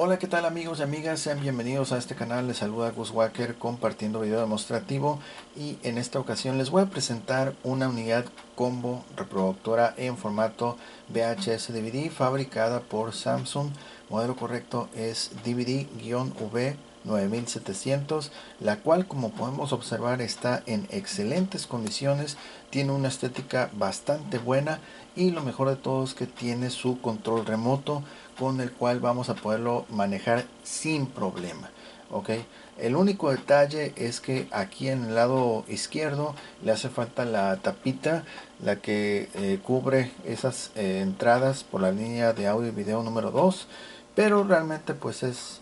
Hola, ¿qué tal amigos y amigas? Sean bienvenidos a este canal. Les saluda Gus Walker compartiendo video demostrativo, y en esta ocasión les voy a presentar una unidad combo reproductora en formato VHS DVD fabricada por Samsung. Modelo correcto es DVD-V 9700, la cual, como podemos observar, está en excelentes condiciones, tiene una estética bastante buena y lo mejor de todo es que tiene su control remoto, con el cual vamos a poderlo manejar sin problema. Ok, el único detalle es que aquí en el lado izquierdo le hace falta la tapita, la que cubre esas entradas por la línea de audio y video número 2, pero realmente pues es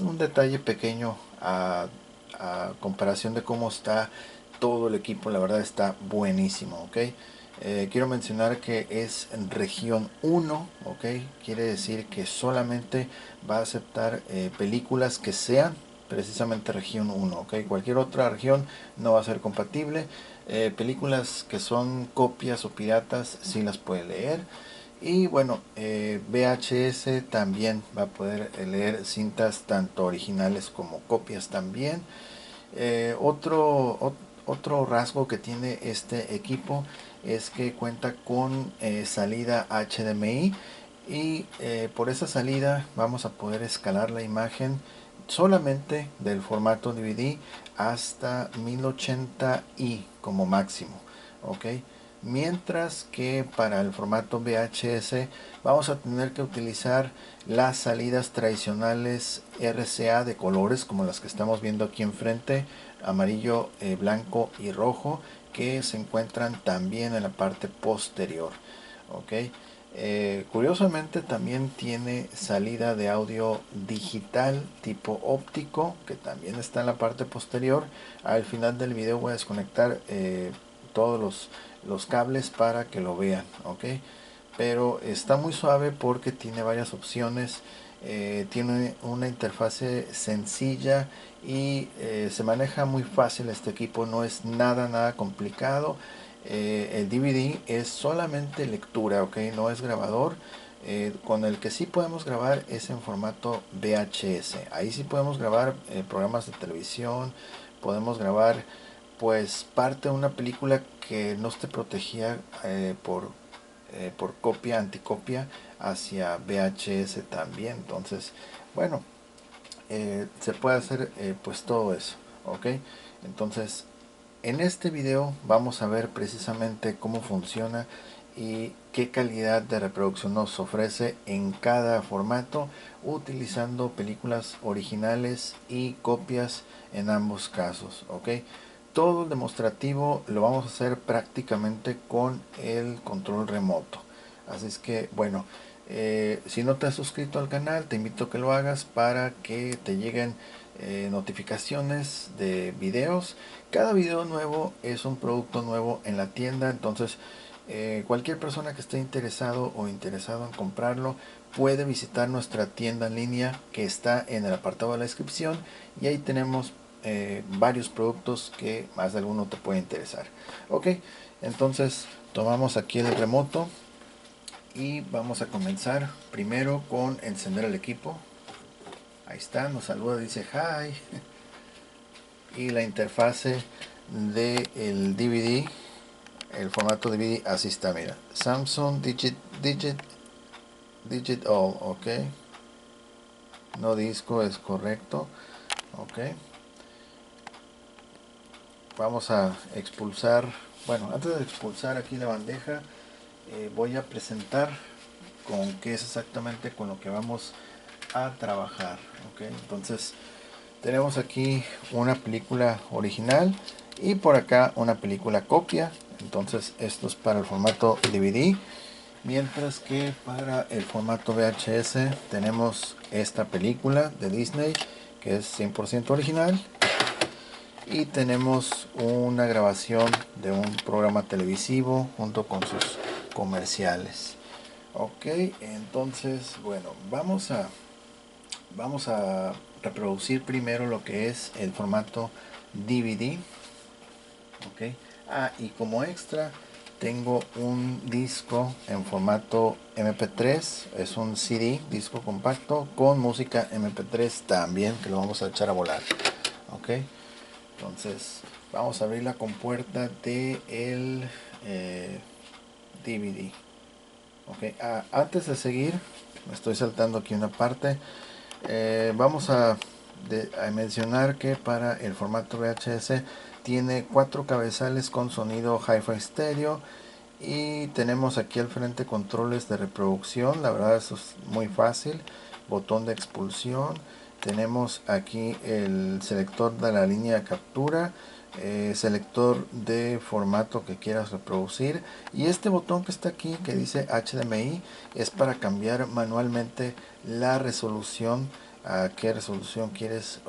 un detalle pequeño a comparación de cómo está todo el equipo. La verdad está buenísimo. Ok, quiero mencionar que es en región 1, ok, quiere decir que solamente va a aceptar películas que sean precisamente región 1, ok, cualquier otra región no va a ser compatible. Películas que son copias o piratas sí las puede leer. Y bueno, VHS también va a poder leer cintas tanto originales como copias también. Otro rasgo que tiene este equipo es que cuenta con salida HDMI, y por esa salida vamos a poder escalar la imagen solamente del formato DVD hasta 1080i como máximo. Ok, mientras que para el formato VHS vamos a tener que utilizar las salidas tradicionales RCA de colores, como las que estamos viendo aquí enfrente, amarillo, blanco y rojo, que se encuentran también en la parte posterior. Ok, curiosamente también tiene salida de audio digital tipo óptico, que también está en la parte posterior. Al final del video voy a desconectar todos los cables para que lo vean. Ok, pero está muy suave porque tiene varias opciones. Tiene una interfase sencilla y se maneja muy fácil este equipo, no es nada complicado. El DVD es solamente lectura, ok, no es grabador. Con el que sí podemos grabar es en formato VHS. Ahí sí podemos grabar programas de televisión, podemos grabar pues parte de una película que no esté protegida por copia, anticopia hacia VHS también. Entonces, bueno, se puede hacer pues todo eso. Ok, entonces en este video vamos a ver precisamente cómo funciona y qué calidad de reproducción nos ofrece en cada formato, utilizando películas originales y copias en ambos casos. Ok, todo el demostrativo lo vamos a hacer prácticamente con el control remoto. Así es que bueno, si no te has suscrito al canal, te invito a que lo hagas para que te lleguen notificaciones de videos. Cada video nuevo es un producto nuevo en la tienda, entonces cualquier persona que esté interesado o interesado en comprarlo puede visitar nuestra tienda en línea, que está en el apartado de la descripción, y ahí tenemos varios productos que más de alguno te puede interesar. Ok, entonces tomamos aquí el remoto y vamos a comenzar primero con encender el equipo. Ahí está, nos saluda, dice hi. Y la interfase del DVD, el formato DVD, así está, mira, Samsung Digit All, ok, no disco es correcto. Ok, vamos a expulsar. Bueno, antes de expulsar aquí la bandeja, voy a presentar con qué es exactamente con lo que vamos a trabajar. Ok, entonces tenemos aquí una película original y por acá una película copia. Entonces esto es para el formato DVD, mientras que para el formato VHS tenemos esta película de Disney que es 100% original, y tenemos una grabación de un programa televisivo junto con sus comerciales. Ok, entonces bueno, vamos a reproducir primero lo que es el formato DVD. Ok, y como extra tengo un disco en formato MP3, es un CD, disco compacto con música MP3 también, que lo vamos a echar a volar. Ok, entonces vamos a abrir la compuerta de el DVD. Ok, antes de seguir, me estoy saltando aquí una parte. Vamos a mencionar que para el formato VHS tiene 4 cabezales con sonido Hi-Fi Stereo, y tenemos aquí al frente controles de reproducción. La verdad, eso es muy fácil. Botón de expulsión, tenemos aquí el selector de la línea de captura, selector de formato que quieras reproducir, y este botón que está aquí que dice HDMI es para cambiar manualmente la resolución, a qué resolución quieres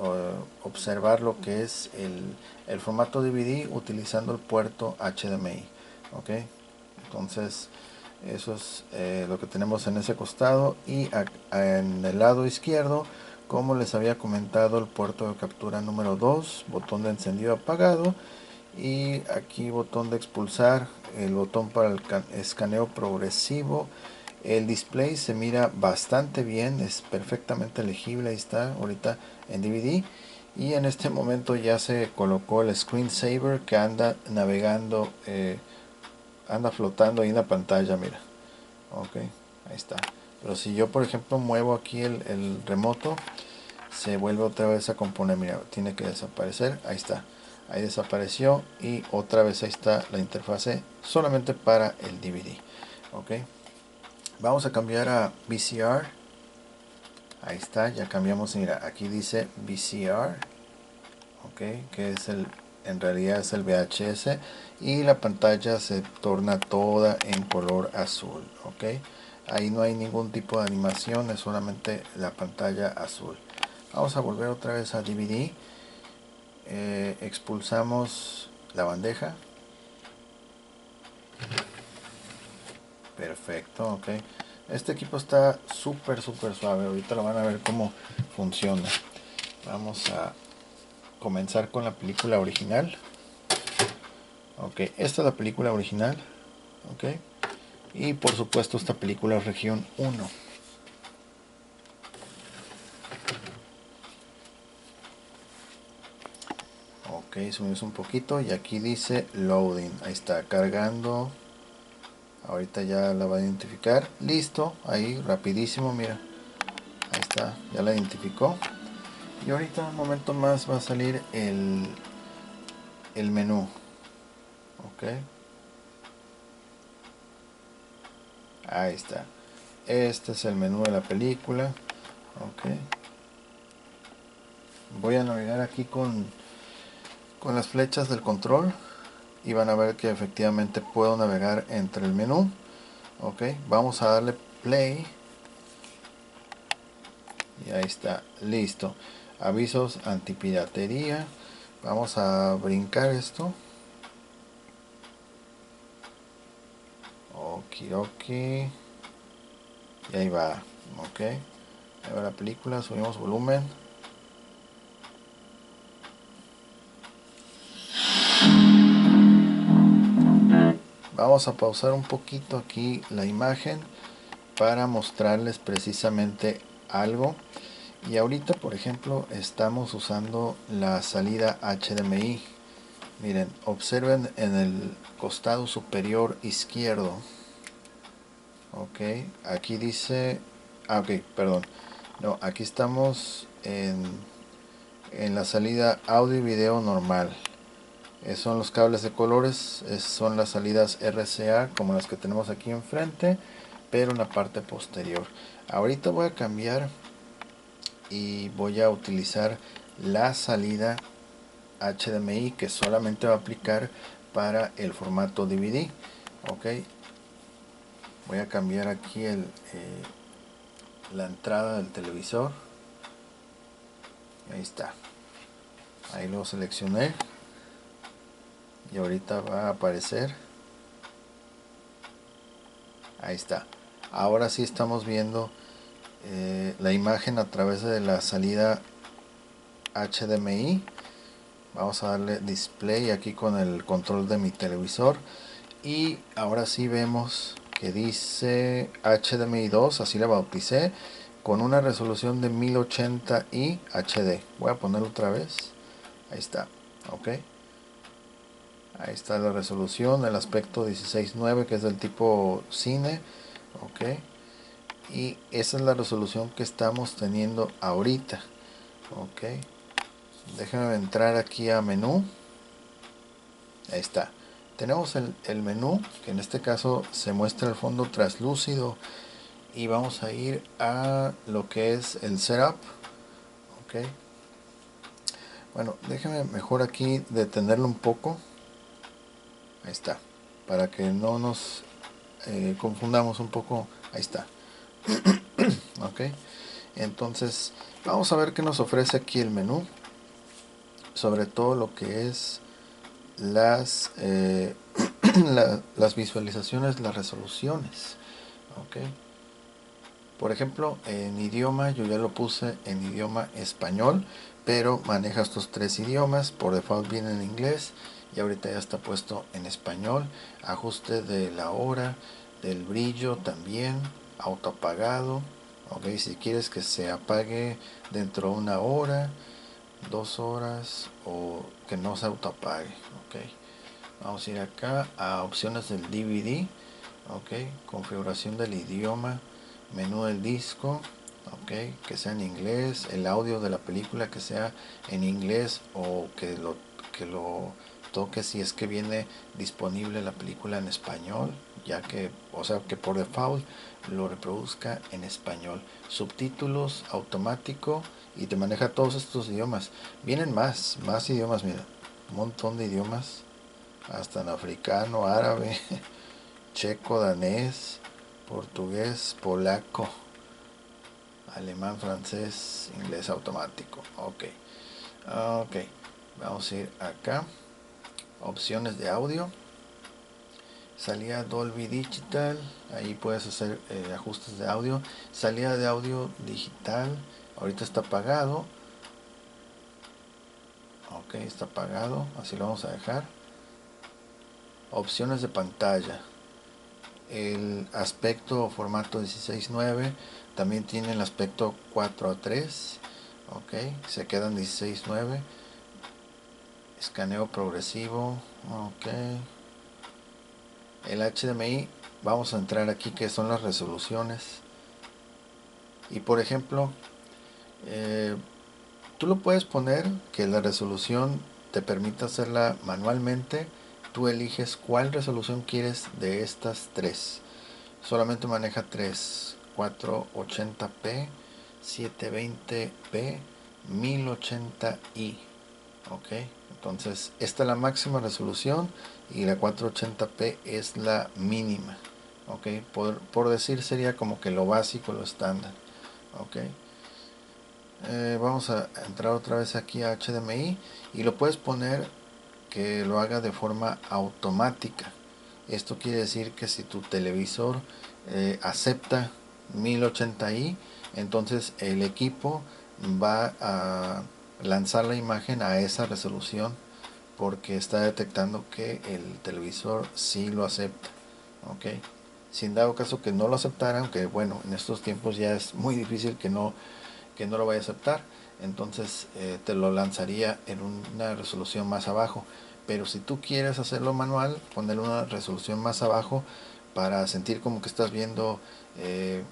observar lo que es el formato DVD utilizando el puerto HDMI. Ok, entonces eso es lo que tenemos en ese costado, y en el lado izquierdo, como les había comentado, el puerto de captura número 2, botón de encendido apagado, y aquí botón de expulsar, el botón para el escaneo progresivo. El display se mira bastante bien, es perfectamente legible, ahí está ahorita en DVD, y en este momento ya se colocó el screensaver que anda navegando, anda flotando ahí en la pantalla, mira. Ok, ahí está. Pero si yo por ejemplo muevo aquí el remoto, se vuelve otra vez a componer. Mira, tiene que desaparecer. Ahí está, ahí desapareció, y otra vez ahí está la interfase solamente para el DVD. Ok, vamos a cambiar a VCR. Ahí está, ya cambiamos. Mira, aquí dice VCR, ok, que es en realidad es el VHS, y la pantalla se torna toda en color azul. Ok, ahí no hay ningún tipo de animación, es solamente la pantalla azul. Vamos a volver otra vez a DVD. Expulsamos la bandeja. Perfecto, ok. Este equipo está súper suave. Ahorita lo van a ver cómo funciona. Vamos a comenzar con la película original. Ok, esta es la película original. Ok, y por supuesto esta película es región 1. Ok, subimos un poquito y aquí dice loading. Ahí está cargando. Ahorita ya la va a identificar. Listo, ahí rapidísimo, mira. Ahí está, ya la identificó. Y ahorita un momento más va a salir el menú. Ok, ahí está. Este es el menú de la película. Ok, voy a navegar aquí con las flechas del control, y van a ver que efectivamente puedo navegar entre el menú. Ok, vamos a darle play, y ahí está, listo. Avisos antipiratería. Vamos a brincar esto. Okidoki. Y ahí va. Ok, ahí va la película. Subimos volumen. Vamos a pausar un poquito aquí la imagen para mostrarles precisamente algo. Y ahorita, por ejemplo, estamos usando la salida HDMI. Miren, observen en el costado superior izquierdo. Ok, aquí dice... ok, perdón. No, aquí estamos en la salida audio y video normal. Son los cables de colores, son las salidas RCA como las que tenemos aquí enfrente, pero en la parte posterior. Ahorita voy a cambiar y voy a utilizar la salida HDMI, que solamente va a aplicar para el formato DVD. Ok, voy a cambiar aquí la entrada del televisor. Ahí está, ahí lo seleccioné y ahorita va a aparecer. Ahí está, ahora sí estamos viendo la imagen a través de la salida HDMI. Vamos a darle display aquí con el control de mi televisor, Y ahora sí vemos que dice HDMI 2, así la bauticé, con una resolución de 1080i HD. Voy a ponerlo otra vez. Ahí está. Ok. Ahí está la resolución, el aspecto 16:9, que es del tipo cine. Ok. Y esa es la resolución que estamos teniendo ahorita. Ok. Déjame entrar aquí a menú. Ahí está. Tenemos el menú, que en este caso se muestra el fondo traslúcido. Y vamos a ir a lo que es el setup. Ok. Bueno, déjame mejor aquí detenerlo un poco. Ahí está. Para que no nos confundamos un poco. Ahí está. Ok. Entonces, vamos a ver qué nos ofrece aquí el menú. Sobre todo lo que es las las visualizaciones, las resoluciones. Ok. Por ejemplo, en idioma yo ya lo puse en idioma español, pero maneja estos tres idiomas. Por default viene en inglés y ahorita ya está puesto en español. Ajuste de la hora, del brillo también, auto apagado. Ok, si quieres que se apague dentro de 1 hora, 2 horas o que no se auto apague. Ok, vamos a ir acá a opciones del DVD. Ok, configuración del idioma, menú del disco, ok, que sea en inglés, el audio de la película que sea en inglés o que lo toque si es que viene disponible la película en español, ya que, o sea, que por default lo reproduzca en español. Subtítulos automático y te maneja todos estos idiomas. Vienen más idiomas, mira, un montón de idiomas, hasta en africano, árabe, checo, danés, portugués, polaco, alemán, francés, inglés automático. Ok. Ok. Vamos a ir acá. Opciones de audio. Salida Dolby Digital. Ahí puedes hacer ajustes de audio. Salida de audio digital. Ahorita está apagado. Ok, está apagado. Así lo vamos a dejar. Opciones de pantalla. El aspecto o formato 16:9 también tiene el aspecto 4:3. Ok, se quedan 16:9. Escaneo progresivo. Ok, el HDMI, vamos a entrar aquí que son las resoluciones. Y por ejemplo, eh, tú lo puedes poner que la resolución te permita hacerla manualmente. Tú eliges cuál resolución quieres de estas tres. Solamente maneja 3, 480p, 720p, 1080i. Ok, entonces esta es la máxima resolución y la 480p es la mínima. Ok, por decir sería como que lo básico, lo estándar. Ok, vamos a entrar otra vez aquí a HDMI y lo puedes poner que lo haga de forma automática. Esto quiere decir que si tu televisor acepta 1080i, entonces el equipo va a lanzar la imagen a esa resolución porque está detectando que el televisor sí lo acepta. Ok, si en dado caso que no lo aceptara, aunque bueno, en estos tiempos ya es muy difícil que no lo vaya a aceptar, entonces te lo lanzaría en una resolución más abajo. Pero si tú quieres hacerlo manual, ponerle una resolución más abajo para sentir como que estás viendo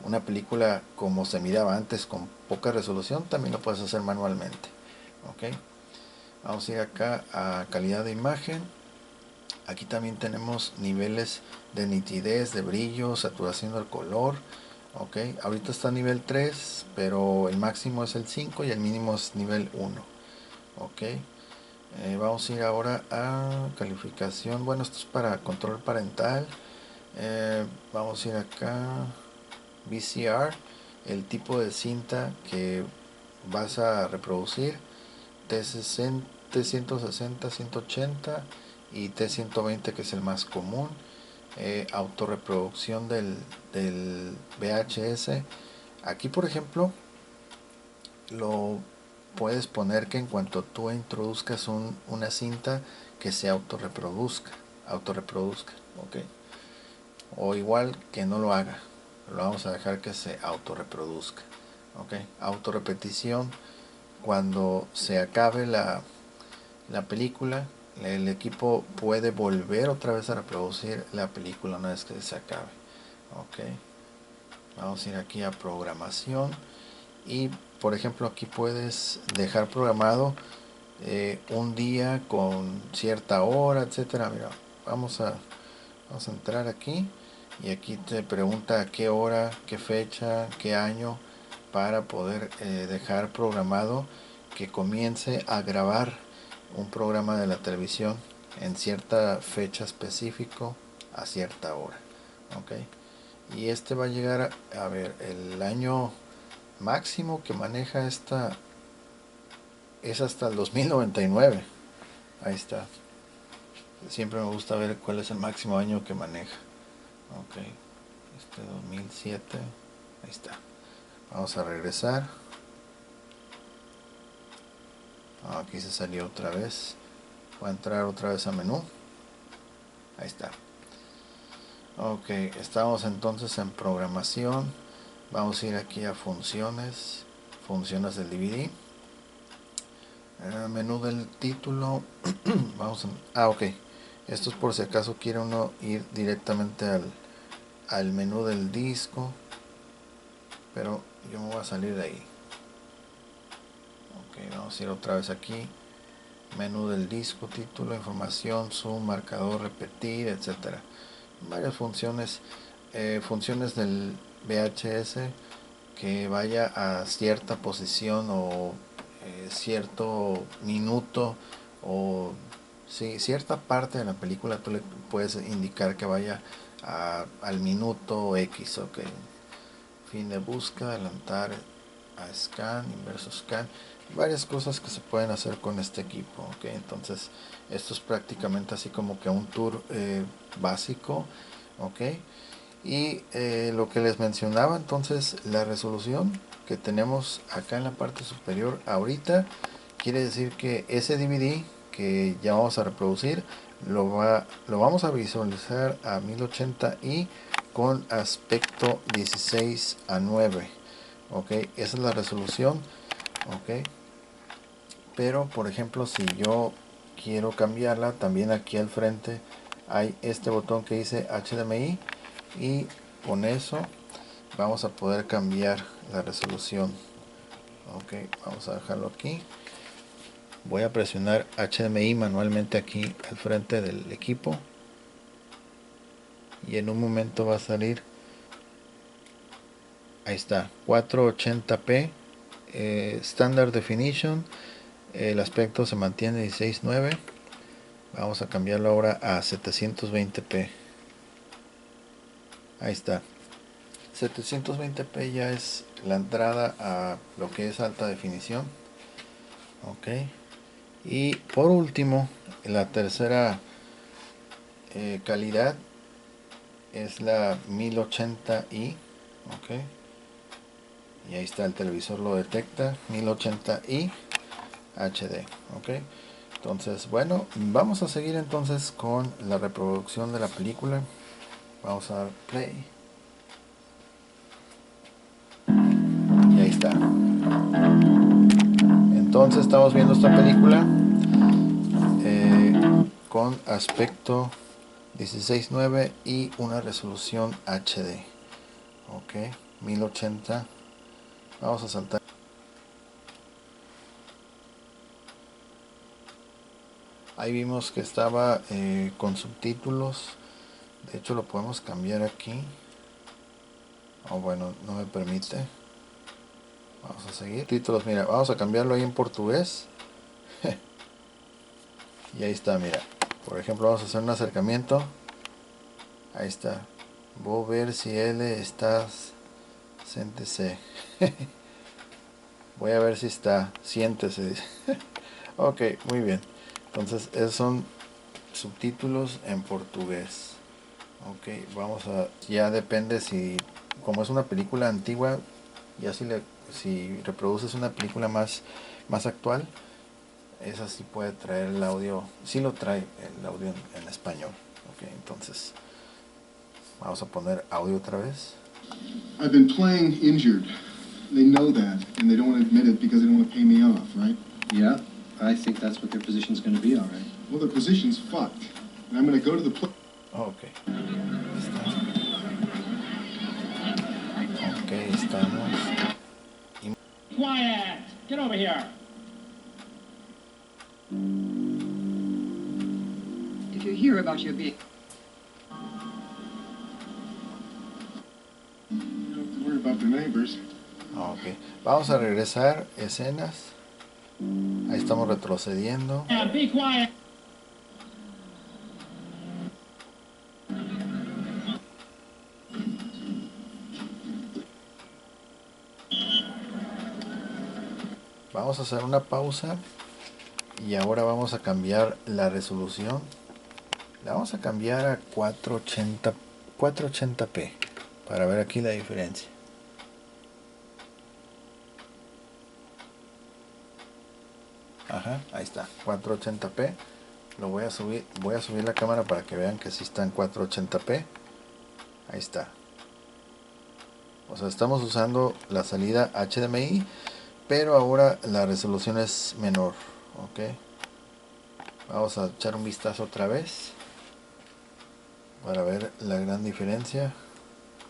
una película como se miraba antes con poca resolución, también lo puedes hacer manualmente. Ok, vamos a ir acá a calidad de imagen. Aquí también tenemos niveles de nitidez, de brillo, saturación del color. Ok, ahorita está nivel 3, pero el máximo es el 5 y el mínimo es nivel 1. Ok, vamos a ir ahora a calificación. Bueno, esto es para control parental. Vamos a ir acá, VCR, el tipo de cinta que vas a reproducir, T60, T160, 180 y T120, que es el más común. Autorreproducción del VHS. Aquí, por ejemplo, lo puedes poner que en cuanto tú introduzcas una cinta, que se autorreproduzca. ok, o igual que no lo haga, lo vamos a dejar que se autorreproduzca, ok. Autorrepetición: cuando se acabe la película, el equipo puede volver otra vez a reproducir la película una vez que se acabe, ok. Vamos a ir aquí a programación y por ejemplo aquí puedes dejar programado un día con cierta hora, etcétera. Mira, vamos a entrar aquí y aquí te pregunta a qué hora, qué fecha, qué año, para poder dejar programado que comience a grabar un programa de la televisión en cierta fecha específico a cierta hora, ok. Y este va a llegar a ver, el año máximo que maneja esta es hasta el 2099. Ahí está. Siempre me gusta ver cuál es el máximo año que maneja. Ok. 2007. Ahí está. Vamos a regresar. Aquí se salió otra vez. Voy a entrar otra vez a menú. Ahí está. Ok. Estamos entonces en programación. Vamos a ir aquí a funciones. Funciones del DVD. Menú del título. Vamos a... ok. Esto es por si acaso quiere uno ir directamente al menú del disco, pero yo me voy a salir de ahí. Ok, vamos a ir otra vez aquí. Menú del disco, título, información, zoom, marcador, repetir, etcétera. Varias funciones. Funciones del VHS: que vaya a cierta posición o cierto minuto, o sí, cierta parte de la película. Tú le puedes indicar que vaya al minuto X, ok. Fin de búsqueda, adelantar a scan, inverso scan, varias cosas que se pueden hacer con este equipo, ok. Entonces esto es prácticamente así como que un tour básico, ok. Y lo que les mencionaba, entonces la resolución que tenemos acá en la parte superior ahorita quiere decir que ese DVD que ya vamos a reproducir lo vamos a visualizar a 1080i con aspecto 16:9, ok. Esa es la resolución, ok. Pero por ejemplo, si yo quiero cambiarla, también aquí al frente hay este botón que dice HDMI, y con eso vamos a poder cambiar la resolución, ok. Vamos a dejarlo aquí. Voy a presionar HDMI manualmente aquí al frente del equipo y en un momento va a salir. Ahí está, 480p, Standard Definition. El aspecto se mantiene 16:9. Vamos a cambiarlo ahora a 720p. Ahí está. 720p ya es la entrada a lo que es alta definición, ok. Y por último, la tercera calidad es la 1080i, ok. Y ahí está, el televisor lo detecta, 1080i HD, ok. Entonces, bueno, vamos a seguir entonces con la reproducción de la película. Vamos a dar play. Y ahí está. Entonces estamos viendo esta película con aspecto 16:9 y una resolución HD, ok. 1080. Vamos a saltar. Ahí vimos que estaba con subtítulos. De hecho lo podemos cambiar aquí. Bueno, no me permite. Vamos a seguir. Títulos, mira, vamos a cambiarlo ahí en portugués. Y ahí está, mira. Por ejemplo, vamos a hacer un acercamiento. Ahí está. Voy a ver si él está. Siéntese. Voy a ver si está. Siéntese. Ok, muy bien. Entonces, esos son subtítulos en portugués. Ok, vamos a... Ya depende si... Como es una película antigua, ya si reproduces una película más actual, esa sí puede traer el audio. Sí lo trae el audio en español. Ok, entonces Vamos a poner audio otra vez. I've been playing injured. They know that, and they don't want to admit it because they don't want to pay me off, right? Yeah, I think that's what their position's going to be, all right. Well, their position's fucked, and I'm going to go to the play. Ok. Ok, estamos. Quiet! Get over here! If you hear about your being... You don't have to worry about their neighbors. Ok. Vamos a regresar escenas. Ahí estamos retrocediendo. Yeah, be quiet! Vamos a hacer una pausa. Y ahora vamos a cambiar la resolución. La vamos a cambiar a 480p. Para ver aquí la diferencia. Ajá, ahí está, 480p. Lo voy a subir la cámara para que vean que sí está en 480p. Ahí está. O sea, estamos usando la salida HDMI, pero ahora la resolución es menor. Ok. Vamos a echar un vistazo otra vez para ver la gran diferencia.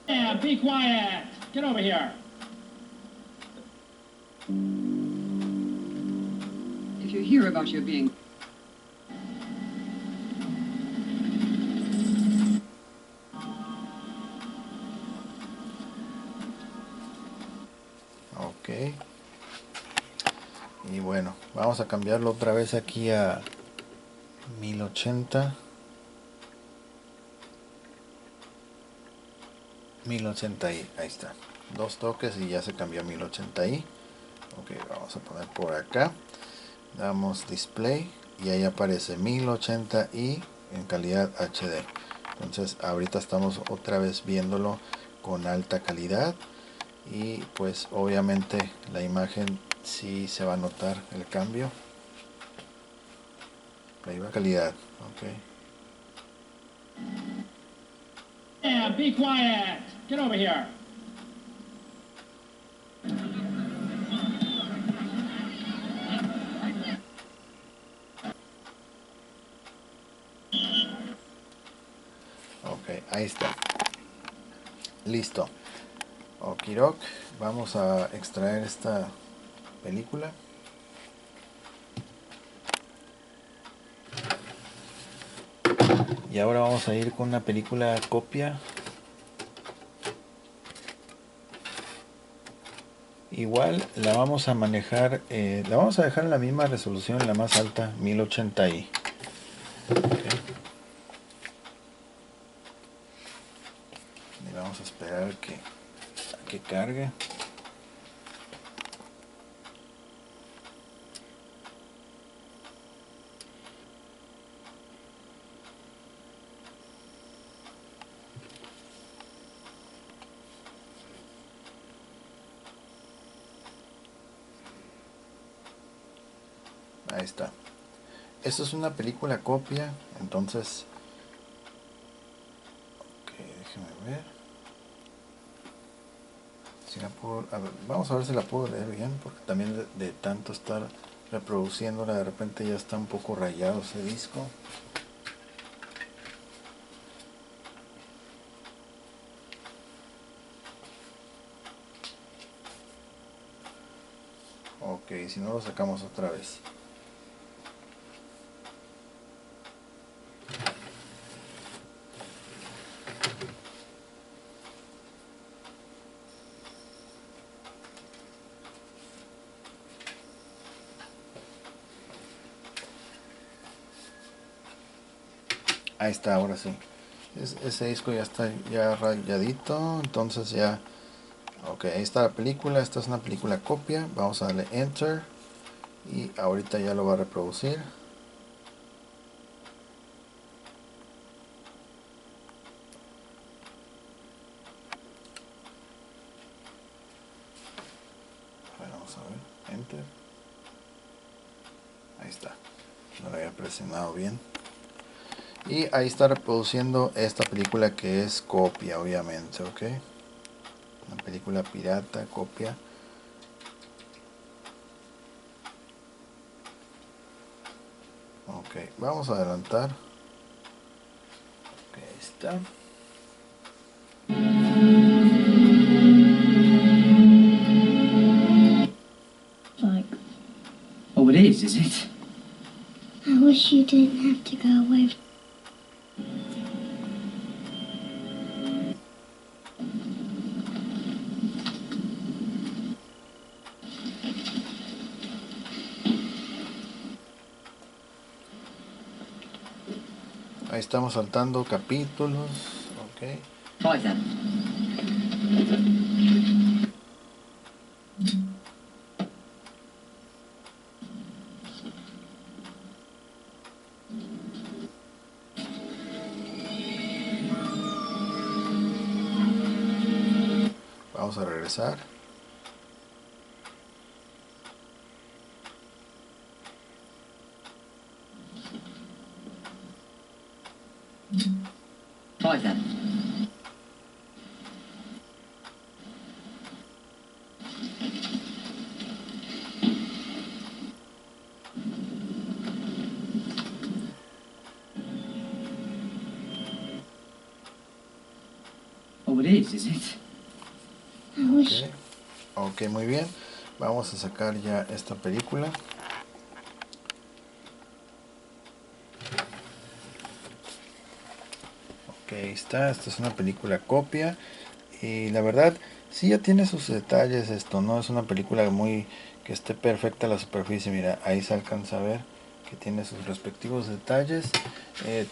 Yeah, be quiet! Get over here! If you hear about your being... Ok. Y bueno, vamos a cambiarlo otra vez aquí a 1080. 1080i, ahí está. Dos toques y ya se cambió a 1080i. Ok, vamos a poner por acá. Damos display y ahí aparece 1080i en calidad HD. Entonces ahorita estamos otra vez viéndolo con alta calidad. Y pues obviamente la imagen sí se va a notar el cambio. La calidad, ok. Yeah, be quiet! Get over here! Ok, ahí está. Listo. Okirok, vamos a extraer esta película. Y ahora vamos a ir con una película copia. Igual la vamos a manejar, la vamos a dejar en la misma resolución, la más alta, 1080i. Okay. Y vamos a esperar a que cargue. Ahí está. Esto es una película copia, entonces... Ok, déjeme ver. Si la puedo, a ver, vamos a ver si la puedo leer bien, porque también de tanto estar reproduciéndola, de repente ya está un poco rayado ese disco. Ok, si no lo sacamos otra vez. Ahí está, ahora sí. Ese disco ya está ya rayadito, entonces ya... Ok, ahí está la película, esta es una película copia, vamos a darle Enter y ahorita ya lo va a reproducir. Vamos a ver, Enter. Ahí está, no lo había presionado bien. y ahí está reproduciendo esta película que es copia, obviamente, ok. Una película pirata, copia. Ok, vamos a adelantar. Ok, ahí está. Like, Oh, it is it? I wish you didn't have to go away. Ahí estamos saltando capítulos, ok. Try that. Vamos a regresar. Try that. Oh, it is it? I wish. Ok, muy bien. Vamos a sacar ya esta película. Ok, ahí está. Esta es una película copia. Y la verdad, sí ya tiene sus detalles esto. No es una película muy que esté perfecta la superficie. Mira, ahí se alcanza a ver que tiene sus respectivos detalles.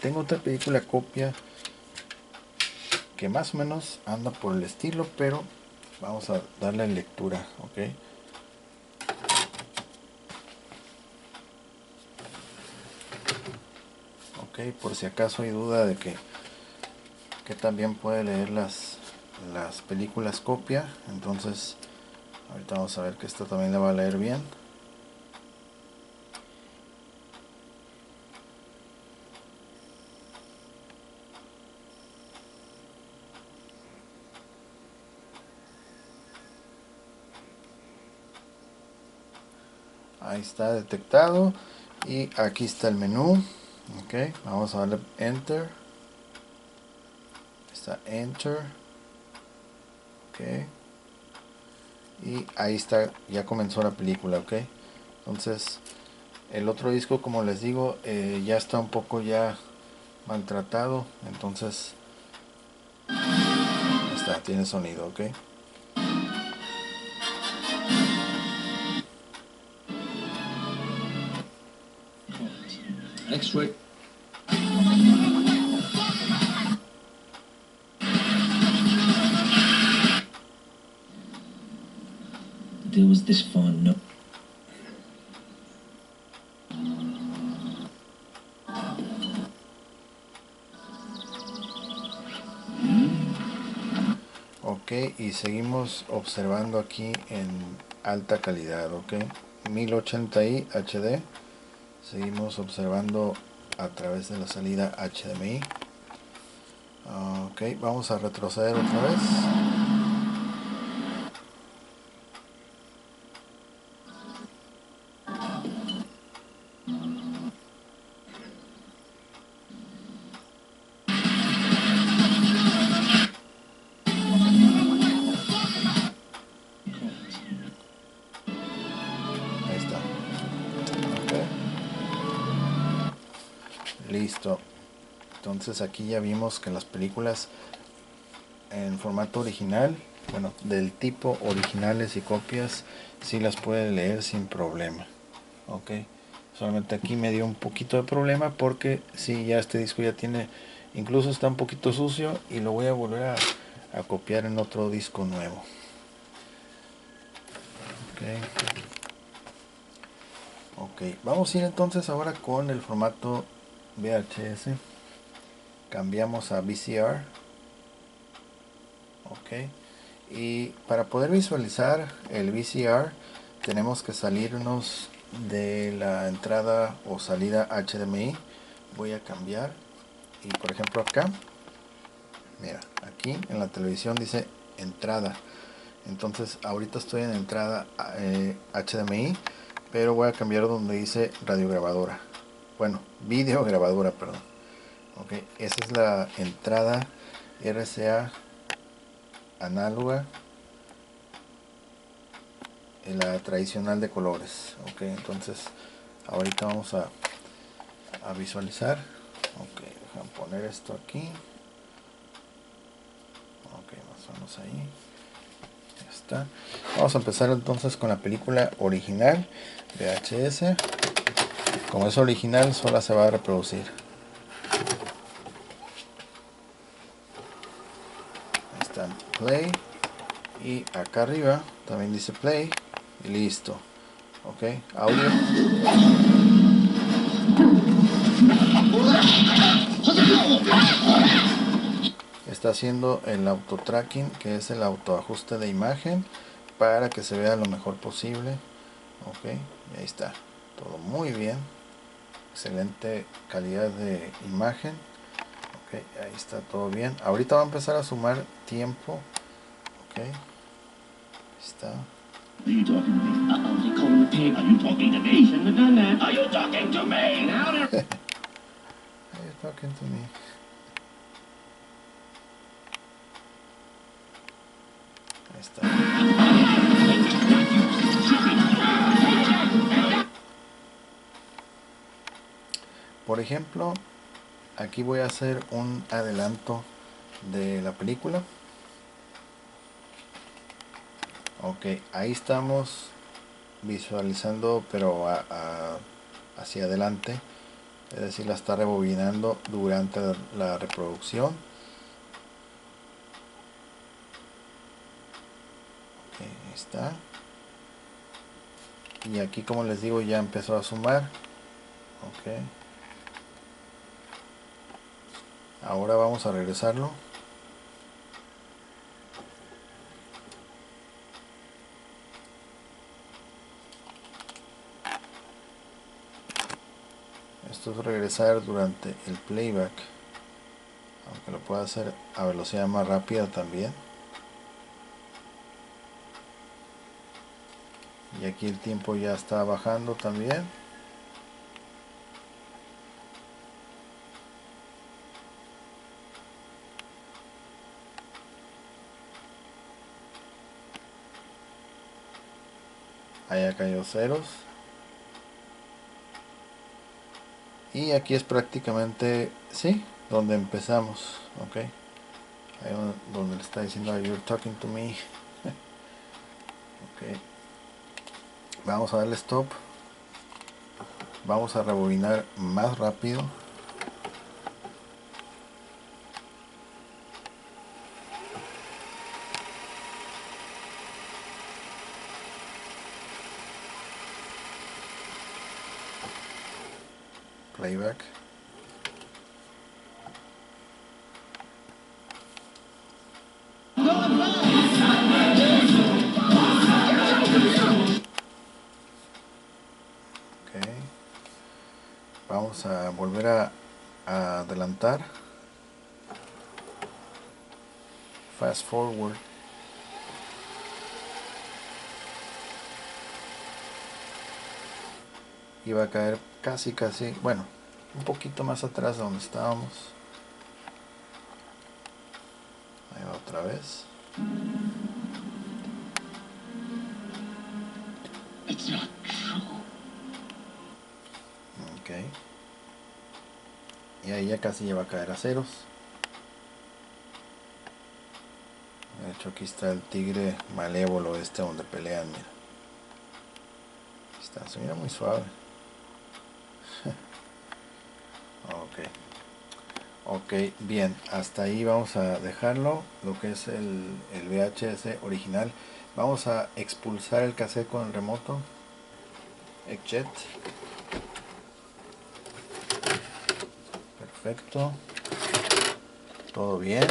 Tengo otra película copia que más o menos anda por el estilo, pero vamos a darle lectura, ok. Ok, por si acaso hay duda de que también puede leer las películas copia, entonces ahorita vamos a ver que esta también la va a leer bien. Ahí está detectado y aquí está el menú. Ok, vamos a darle enter. Está enter. Ok, y ahí está, ya comenzó la película. Ok, entonces el otro disco, como les digo, ya está un poco ya maltratado, entonces está, tiene sonido. Ok, X-ray. There was this fun, no. ok, y seguimos observando aquí en alta calidad. Ok, 1080i HD. Seguimos observando a través de la salida HDMI. Ok, vamos a retroceder otra vez. Ahí está. Ok, listo. Entonces aquí ya vimos que las películas en formato original, bueno, del tipo originales y copias, sí las puede leer sin problema. Ok, solamente aquí me dio un poquito de problema porque sí, ya este disco ya tiene, incluso está un poquito sucio y lo voy a volver a copiar en otro disco nuevo. Ok, vamos a ir entonces ahora con el formato VHS. Cambiamos a VCR. Ok, y para poder visualizar el VCR tenemos que salirnos de la entrada o salida HDMI. Voy a cambiar Y por ejemplo acá, mira, aquí en la televisión dice entrada. Entonces ahorita estoy en entrada HDMI, pero voy a cambiar donde dice radiograbadora. Bueno, videograbadora, perdón. Ok, esa es la entrada RCA análoga, la tradicional de colores. Ok, entonces ahorita vamos a visualizar. Ok, déjame poner esto aquí. Ok, más o menos ahí. Ya está. Vamos a empezar entonces con la película original VHS. Como es original, sola se va a reproducir. Ahí está, play. Y acá arriba también dice play. Y listo. Ok, audio. Está haciendo el auto tracking, que es el autoajuste de imagen, para que se vea lo mejor posible. Ok, y ahí está, todo muy bien, excelente calidad de imagen. Ok, ahí está todo bien. Ahorita va a empezar a sumar tiempo. Ok, ahí está. Are you talking to me? Uh-oh, they call him a pig. Are you talking to me? Shouldn't have done that. Are you talking to me? Now they're... Are you talking to me? Ahí está. Por ejemplo, aquí voy a hacer un adelanto de la película. Ok, ahí estamos visualizando, pero hacia adelante, es decir, la está rebobinando durante la reproducción. Ok, ahí está. Y aquí, como les digo, ya empezó a sumar. Ok, ahora vamos a regresarlo. Esto es regresar durante el playback, aunque lo pueda hacer a velocidad más rápida también. Y aquí el tiempo ya está bajando también. Allá cayó ceros. Y aquí es prácticamente, sí, donde empezamos. Ok, ahí donde le está diciendo you're talking to me. Ok, vamos a darle stop. Vamos a rebobinar más rápido. Playback. Ok, vamos a volver a adelantar. Fast forward. Y va a caer casi, bueno, un poquito más atrás de donde estábamos. Ahí va otra vez. It's not true. Ok. Y ahí ya casi ya va a caer a ceros. De hecho, aquí está el tigre malévolo este donde pelean, mira. Está, se mira muy suave. Ok. Ok, bien, hasta ahí vamos a dejarlo, lo que es el VHS original. Vamos a expulsar el cassette con el remoto. Eject. Perfecto. Todo bien.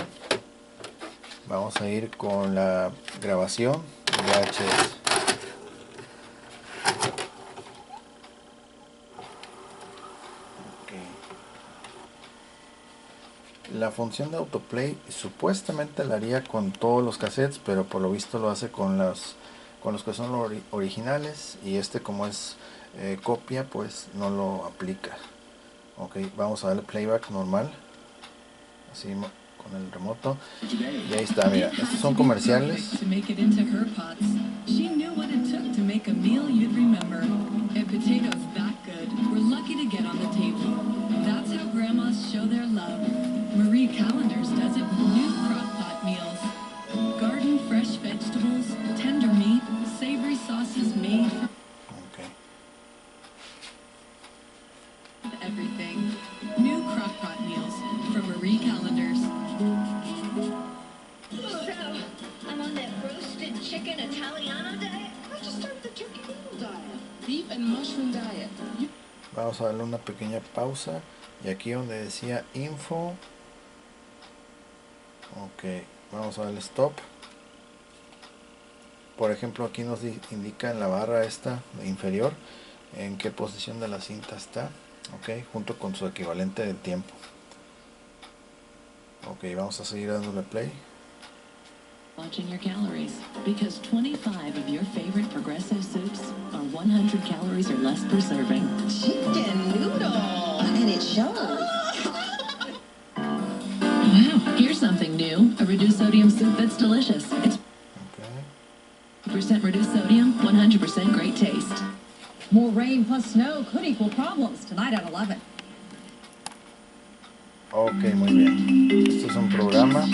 Vamos a ir con la grabación VHS. Ok. La función de autoplay supuestamente la haría con todos los cassettes, pero por lo visto lo hace con los que son originales, y este, como es copia, pues no lo aplica. Ok, vamos a darle playback normal, así con el remoto, y ahí está. Mira, estos son comerciales. Marie Callender's does it with new crock pot meals. Garden fresh vegetables, tender meat, savory sauces made from everything. New crock pot meals from Marie Callender's. So, I'm on that roasted chicken Italiano diet. I just started the turkey noodle diet. Beef and mushroom diet. Vamos a darle una pequeña pausa, y aquí donde decía info, ok, vamos a darle stop. Por ejemplo, aquí nos indica en la barra esta inferior en qué posición de la cinta está, ok, junto con su equivalente de tiempo. Ok, vamos a seguir dándole play. Watching your calories, because 25 of your favorite Progresso soups are 100 calories or less per serving. Chicken noodle, and it shows. Wow, here's something new. A reduced sodium soup that's delicious. It's 100% reduced sodium, 100% great taste. More rain plus snow could equal problems tonight at 11. Ok, muy bien. Este es un programa.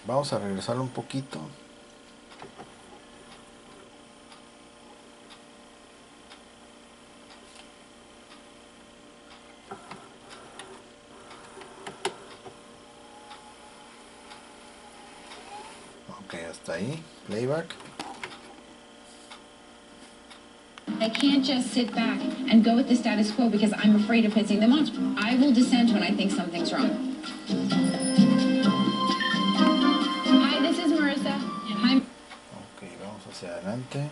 Vamos a regresarlo un poquito. Ok, hasta ahí. Playback. I can't just sit back and go with the status quo because I'm afraid of pissing them off. I will dissent when I think something's wrong. Hi, this is Marissa. Ok, vamos hacia adelante.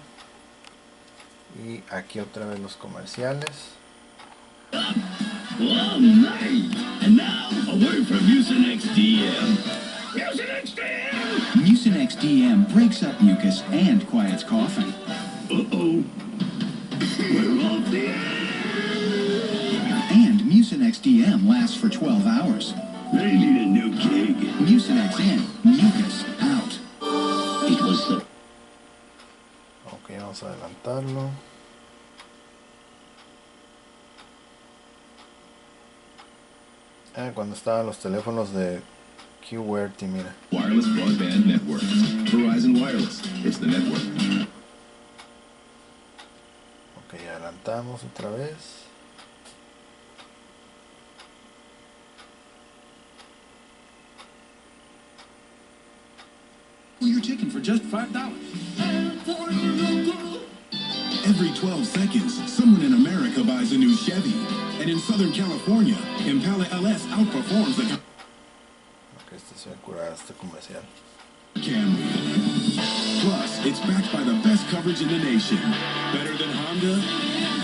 Y aquí otra vez los comerciales. Well, nice. And now, a word from Mucinex DM. Mucinex DM! Mucinex DM breaks up mucus and quiets coughing. Uh-oh. We're off the air! And Mucinex DM lasts for 12 hours. They need a new gig. Mucinex in, mucus out. It was the... Ok, vamos a adelantarlo. Cuando estaban los teléfonos de QWERTY, mira. Wireless Broadband Network. Verizon Wireless. It's the network. Ok, adelantamos otra vez. Your chicken for just $5. Every 12 seconds, someone in America buys a new Chevy. And in Southern California, Impala LS outperforms the Ok, este se va a curar este comercial. Camry. Plus, it's backed by the best coverage in the nation. Better than Honda,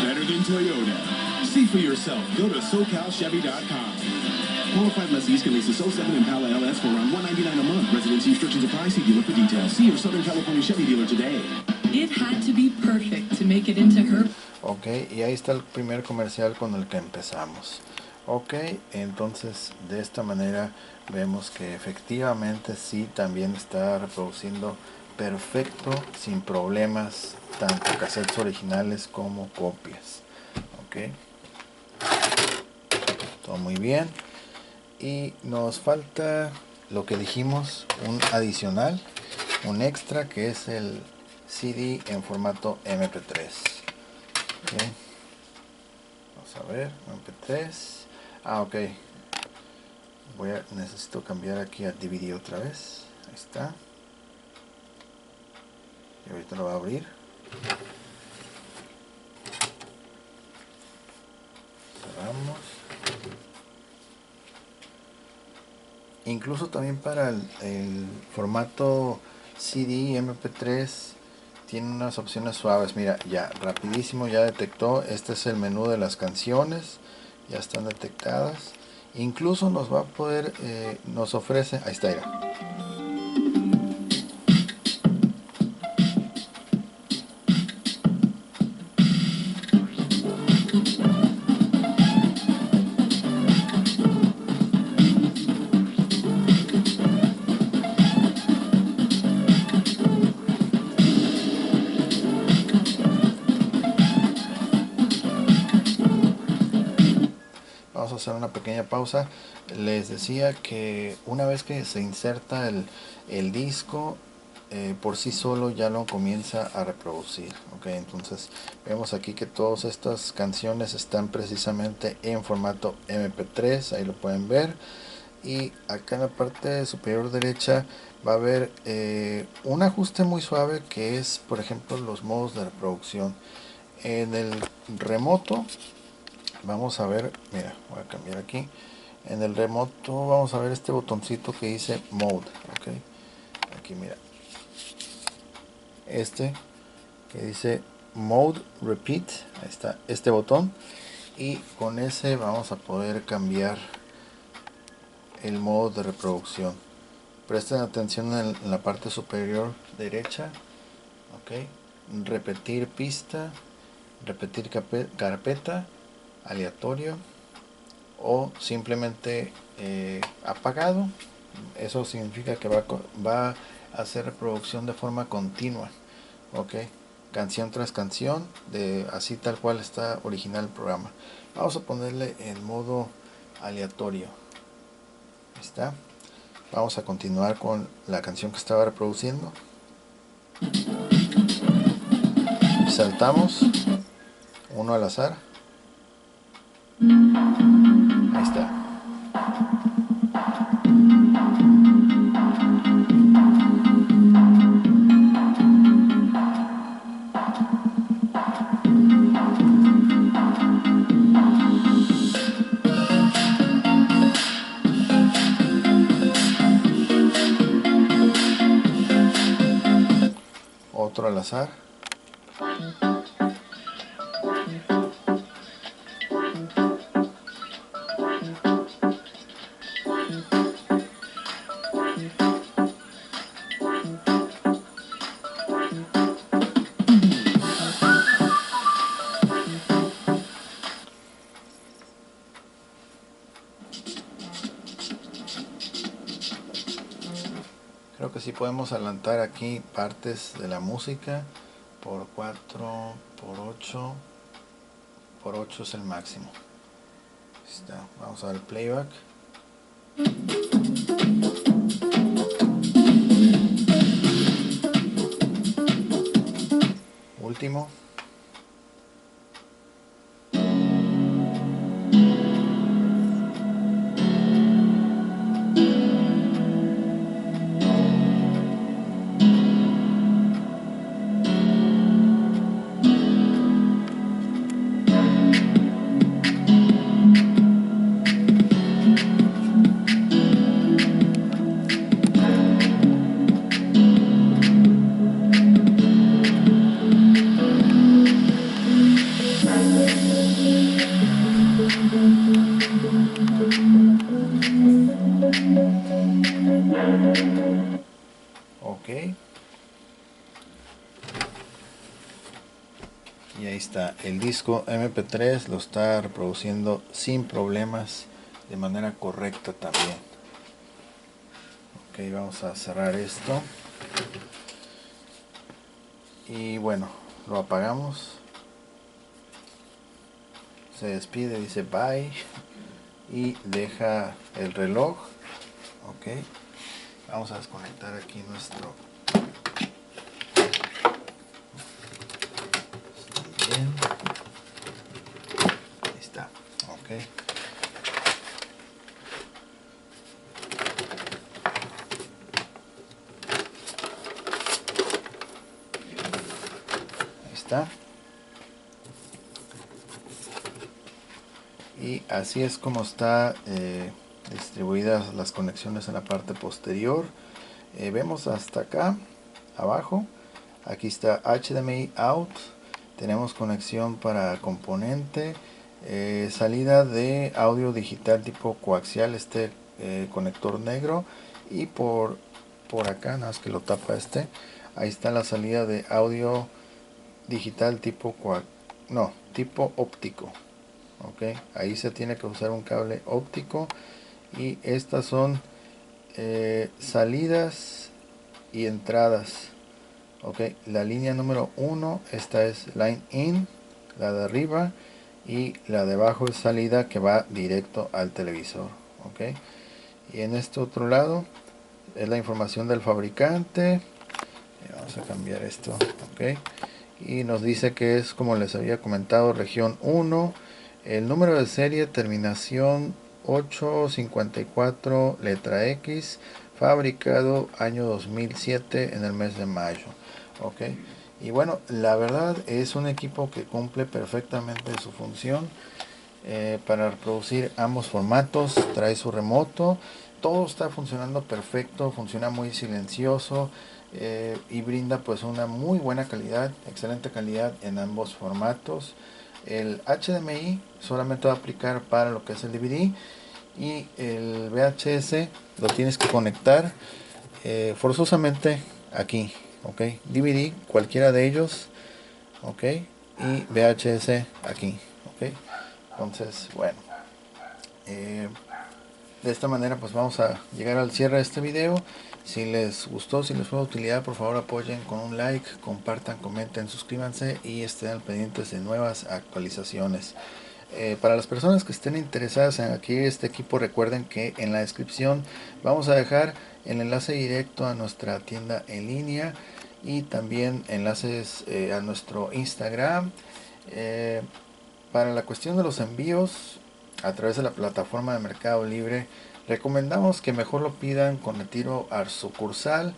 better than Toyota. See for yourself. Go to SoCalChevy.com. Qualified lessees can lease a 07 Impala LS for around $199 a month. Residency restrictions apply. See dealer for details. See your Southern California Chevy dealer today. It had to be perfect to make it into her. Ok, y ahí está el primer comercial con el que empezamos. Ok, entonces de esta manera vemos que efectivamente sí también está reproduciendo perfecto, sin problemas, tanto cassettes originales como copias. Ok, todo muy bien. Y nos falta lo que dijimos, un adicional, un extra, que es el CD en formato MP3. Okay. Vamos a ver, MP3. Ok. Necesito cambiar aquí a DVD otra vez. Ahí está. Y ahorita lo va a abrir. Cerramos. Incluso también para el formato CD MP3 tiene unas opciones suaves. Mira, ya rapidísimo ya detectó. Este es el menú de las canciones, ya están detectadas. Incluso nos va a poder, nos ofrece, ahí está, mira. Vamos a hacer una pequeña pausa. Les decía que una vez que se inserta el disco, por sí solo ya lo comienza a reproducir. Okay, entonces vemos aquí que todas estas canciones están precisamente en formato MP3, ahí lo pueden ver. Y acá en la parte superior derecha va a haber un ajuste muy suave, que es, por ejemplo, los modos de reproducción. En el remoto vamos a ver, mira, voy a cambiar aquí. En el remoto vamos a ver este botoncito que dice Mode. Okay, aquí mira, este que dice Mode Repeat, ahí está este botón, y con ese vamos a poder cambiar el modo de reproducción. Presten atención en la parte superior derecha. Ok, repetir pista, repetir carpeta, aleatorio o simplemente apagado. Eso significa que va a hacer reproducción de forma continua. Ok, canción tras canción, así tal cual está original el programa. Vamos a ponerle en modo aleatorio. Ahí está. Vamos a continuar con la canción que estaba reproduciendo. Saltamos uno al azar. Ahí está. Otro al azar. Creo que sí podemos adelantar aquí partes de la música por 4, por 8, por 8 es el máximo. Está. Vamos a ver el playback. Último. Ok, y ahí está el disco MP3, lo está reproduciendo sin problemas, de manera correcta también. Ok, vamos a cerrar esto y bueno, lo apagamos. Se despide, dice bye y deja el reloj. Ok, vamos a desconectar aquí nuestro. Bien. Ahí está. Ok. Ahí está. Y así es como está distribuidas las conexiones en la parte posterior. Vemos hasta acá abajo Aquí está HDMI out, tenemos conexión para componente, salida de audio digital tipo coaxial, conector negro, y por acá, nada más que lo tapa ahí está la salida de audio digital tipo tipo óptico. Ok, ahí se tiene que usar un cable óptico, y estas son salidas y entradas. Ok, la línea número 1, esta es line in, la de arriba, y la de abajo es salida que va directo al televisor. Ok, y en este otro lado es la información del fabricante. Vamos a cambiar esto. Ok, y nos dice que es, como les había comentado, región 1, el número de serie terminación 854 letra X, fabricado año 2007 en el mes de mayo. Ok, y bueno, la verdad es un equipo que cumple perfectamente su función para reproducir ambos formatos. Trae su remoto, todo está funcionando perfecto, funciona muy silencioso, y brinda pues una muy buena calidad, excelente calidad en ambos formatos. El HDMI solamente va a aplicar para lo que es el DVD, y el VHS lo tienes que conectar forzosamente aquí. Ok, DVD cualquiera de ellos, ok, y VHS aquí. Ok, entonces bueno, de esta manera pues vamos a llegar al cierre de este video. Si les gustó, si les fue de utilidad, por favor apoyen con un like, compartan, comenten, suscríbanse y estén al pendientes de nuevas actualizaciones. Para las personas que estén interesadas en adquirir este equipo, recuerden que en la descripción vamos a dejar el enlace directo a nuestra tienda en línea, y también enlaces a nuestro Instagram. Para la cuestión de los envíos a través de la plataforma de Mercado Libre, recomendamos que mejor lo pidan con retiro a sucursal,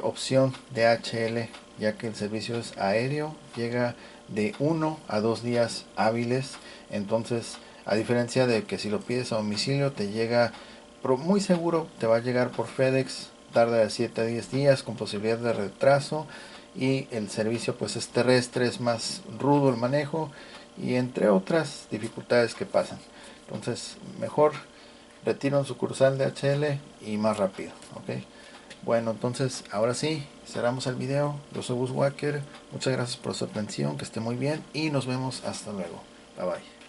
opción DHL, ya que el servicio es aéreo, llega de 1 a 2 días hábiles. Entonces, a diferencia de que si lo pides a domicilio, te llega, muy seguro te va a llegar por FedEx, tarda de 7 a 10 días con posibilidad de retraso, y el servicio pues es terrestre, es más rudo el manejo, y entre otras dificultades que pasan. Entonces, mejor retiro en sucursal de HL y más rápido. Ok, bueno, entonces ahora sí, cerramos el video. Yo soy Bushwhacker, muchas gracias por su atención, que esté muy bien y nos vemos hasta luego. Bye bye.